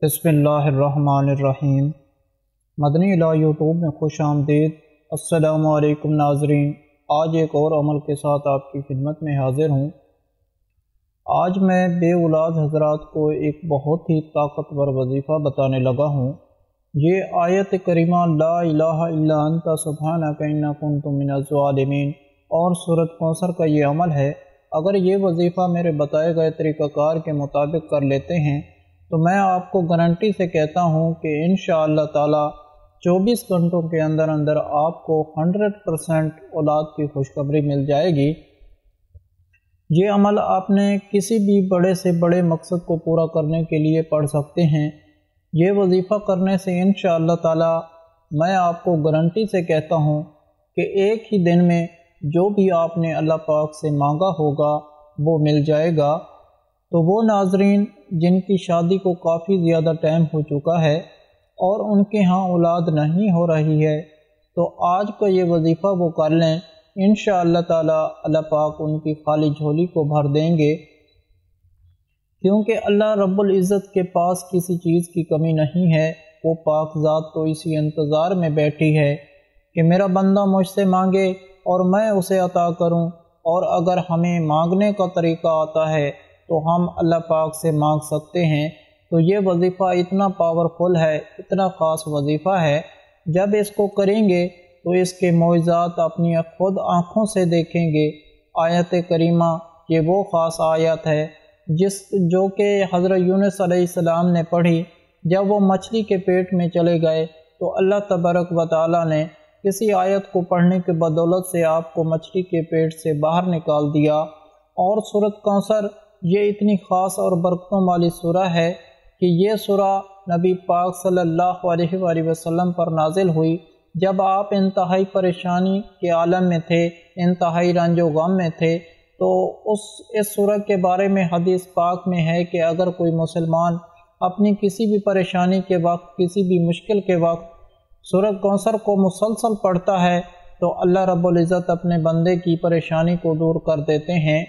بسم اللہ الرحمن الرحیم۔ مدنی لا یوٹیوب میں خوش آمدید۔ السلام علیکم ناظرین، آج ایک اور عمل کے ساتھ آپ کی خدمت میں حاضر ہوں۔ آج میں بے اولاد حضرات کو ایک بہت ہی طاقتور وظیفہ بتانے لگا ہوں۔ یہ آیت کریمہ لا الہ الا انت سبحانک انی کنت من الظالمین اور سورۃ کوثر کا یہ عمل ہے۔ اگر یہ وظیفہ میرے بتائے گئے طریقہ کار کے مطابق کر لیتے ہیں تو میں آپ کو گارنٹی سے کہتا ہوں کہ انشاءاللہ تعالی 24 گھنٹوں کے اندر آپ کو 100% اولاد کی خوشخبری مل جائے گی۔ یہ عمل آپ نے کسی بھی بڑے سے بڑے مقصد کو پورا کرنے کے لیے پڑھ سکتے ہیں۔ یہ وظیفہ کرنے سے انشاءاللہ تعالی میں آپ کو گارنٹی سے کہتا ہوں کہ ایک ہی دن میں جو بھی آپ نے اللہ پاک سے مانگا ہوگا وہ مل جائے گا۔ تو وہ ناظرین جن کی شادی کو کافی زیادہ ٹائم ہو چکا ہے اور ان کے ہاں اولاد نہیں ہو رہی ہے تو آج کا یہ وظیفہ وہ کر لیں، انشاءاللہ تعالی اللہ پاک ان کی خالی جھولی کو بھر دیں گے، کیونکہ اللہ رب العزت کے پاس کسی چیز کی کمی نہیں ہے۔ وہ پاک ذات تو اسی انتظار میں بیٹھی ہے کہ میرا بندہ مجھ سے مانگے اور میں اسے عطا کروں، اور اگر ہمیں مانگنے کا طریقہ آتا ہے تو ہم اللہ پاک سے مانگ سکتے ہیں۔ تو یہ وظیفہ اتنا پاورفل ہے، اتنا خاص وظیفہ ہے، جب اس کو کریں گے تو اس کے معجزات اپنی خود آنکھوں سے دیکھیں گے۔ آیت کریمہ یہ وہ خاص آیت ہے جو کہ حضرت یونس علیہ السلام نے پڑھی جب وہ مچھلی کے پیٹ میں چلے گئے، تو اللہ تبارک و تعالی نے کسی آیت کو پڑھنے کے بدولت سے آپ کو مچھلی کے پیٹ سے باہر نکال دیا۔ اور سورۃ کوثر یہ اتنی خاص اور برکتوں والی سورہ ہے کہ یہ سورہ نبی پاک صلی اللہ علیہ وآلہ وسلم پر نازل ہوئی جب آپ انتہائی پریشانی کے عالم میں تھے، انتہائی رنج و غم میں تھے۔ تو اس سورہ کے بارے میں حدیث پاک میں ہے کہ اگر کوئی مسلمان اپنی کسی بھی پریشانی کے وقت، کسی بھی مشکل کے وقت سورۃ کوثر کو مسلسل پڑھتا ہے تو اللہ رب العزت اپنے بندے کی پریشانی کو دور کر دیتے ہیں۔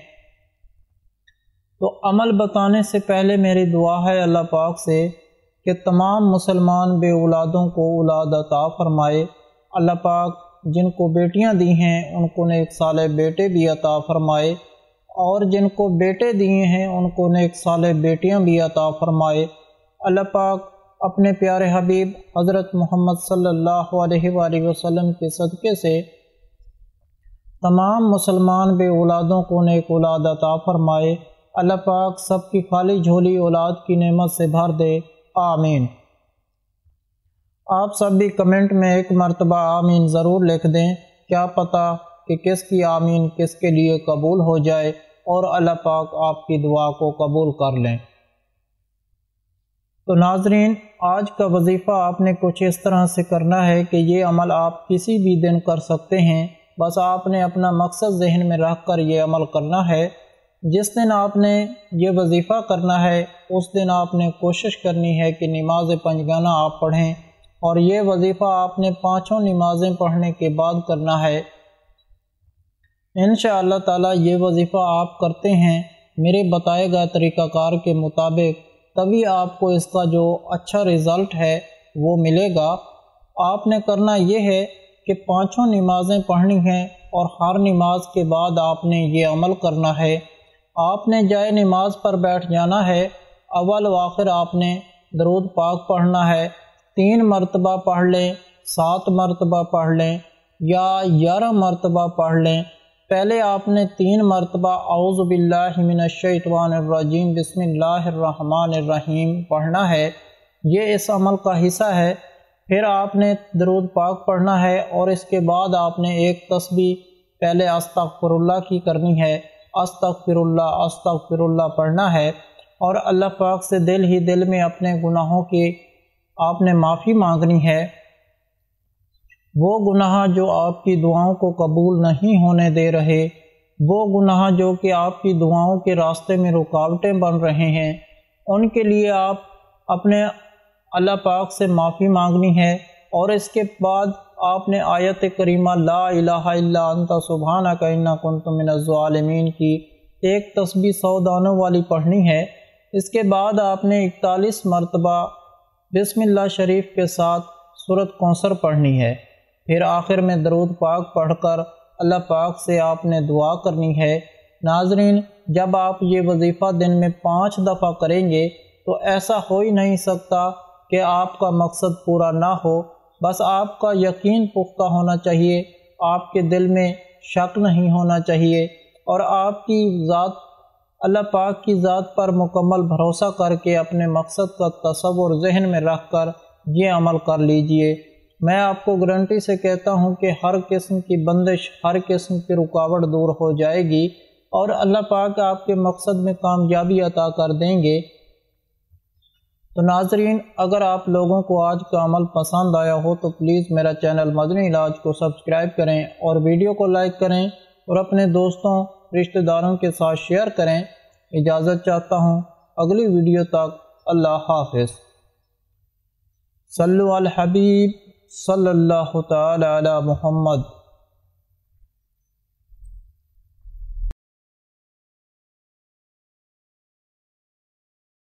تو عمل بتانے سے پہلے میری دعا ہے اللہ پاک سے کہ تمام مسلمان بے اولادوں کو اولاد عطا فرمائے۔ اللہ پاک جن کو بیٹیاں دی ہیں ان کو نیک صالح بیٹے بھی عطا فرمائے، اور جن کو بیٹے دیے ہیں ان کو نیک صالح بیٹیاں بھی عطا فرمائے۔ اللہ پاک اپنے پیارے حبیب حضرت محمد صلی اللہ علیہ وآلہ وسلم کے صدقے سے تمام مسلمان بے اولادوں کو نیک اولاد عطا فرمائے۔ اللہ پاک سب کی خالی جھولی اولاد کی نعمت سے بھر دے، آمین۔ آپ سب بھی کمنٹ میں ایک مرتبہ آمین ضرور لکھ دیں، کیا پتہ کہ کس کی آمین کس کے لیے قبول ہو جائے اور اللہ پاک آپ کی دعا کو قبول کر لیں۔ تو ناظرین آج کا وظیفہ آپ نے کچھ اس طرح سے کرنا ہے کہ یہ عمل آپ کسی بھی دن کر سکتے ہیں، بس آپ نے اپنا مقصد ذہن میں رکھ کر یہ عمل کرنا ہے۔ جس دن آپ نے یہ وظیفہ کرنا ہے اس دن آپ نے کوشش کرنی ہے کہ نماز پنجگانہ آپ پڑھیں، اور یہ وظیفہ آپ نے 5 نمازیں پڑھنے کے بعد کرنا ہے۔ انشاءاللہ تعالی یہ وظیفہ آپ کرتے ہیں میرے بتائے گئے طریقہ کار کے مطابق، تبھی آپ کو اس کا جو اچھا رزلٹ ہے وہ ملے گا۔ آپ نے کرنا یہ ہے کہ 5 نمازیں پڑھنی ہیں، اور ہر نماز کے بعد آپ نے یہ عمل کرنا ہے۔ آپ نے جائے نماز پر بیٹھ جانا ہے، اول و آخر آپ نے درود پاک پڑھنا ہے، 3 مرتبہ پڑھ لیں، 7 مرتبہ پڑھ لیں یا 11 مرتبہ پڑھ لیں۔ پہلے آپ نے 3 مرتبہ اعوذ باللہ من الشیطان الرجیم بسم اللہ الرحمن الرحیم پڑھنا ہے، یہ اس عمل کا حصہ ہے۔ پھر آپ نے درود پاک پڑھنا ہے، اور اس کے بعد آپ نے ایک تسبیح پہلے استغفر اللہ کی کرنی ہے، استغفر اللہ پڑھنا ہے، اور اللہ پاک سے دل ہی دل میں اپنے گناہوں کی آپ نے معافی مانگنی ہے۔ وہ گناہ جو آپ کی دعاؤں کو قبول نہیں ہونے دے رہے، وہ گناہ جو کہ آپ کی دعاؤں کے راستے میں رکاوٹیں بن رہے ہیں، ان کے لیے آپ اپنے اللہ پاک سے معافی مانگنی ہے۔ اور اس کے بعد آپ نے آیت کریمہ لا الہ الا انت سبحانک انی کنت من الظالمین کی ایک تسبیح 100 دانوں والی پڑھنی ہے۔ اس کے بعد آپ نے 41 مرتبہ بسم اللہ شریف کے ساتھ سورۃ کوثر پڑھنی ہے۔ پھر آخر میں درود پاک پڑھ کر اللہ پاک سے آپ نے دعا کرنی ہے۔ ناظرین، جب آپ یہ وظیفہ دن میں 5 دفعہ کریں گے تو ایسا ہو ہی نہیں سکتا کہ آپ کا مقصد پورا نہ ہو۔ بس آپ کا یقین پختہ ہونا چاہیے، آپ کے دل میں شک نہیں ہونا چاہیے، اور آپ کی ذات اللہ پاک کی ذات پر مکمل بھروسہ کر کے اپنے مقصد کا تصور ذہن میں رکھ کر یہ عمل کر لیجئے۔ میں آپ کو گارنٹی سے کہتا ہوں کہ ہر قسم کی بندش، ہر قسم کی رکاوٹ دور ہو جائے گی اور اللہ پاک آپ کے مقصد میں کامیابی عطا کر دیں گے۔ تو ناظرین، اگر آپ لوگوں کو آج کا عمل پسند آیا ہو تو پلیز میرا چینل مدنی علاج کو سبسکرائب کریں اور ویڈیو کو لائک کریں اور اپنے دوستوں رشتہ داروں کے ساتھ شیئر کریں۔ اجازت چاہتا ہوں، اگلی ویڈیو تک اللہ حافظ۔ صلو علی الحبیب صلی اللہ تعالی علی محمد۔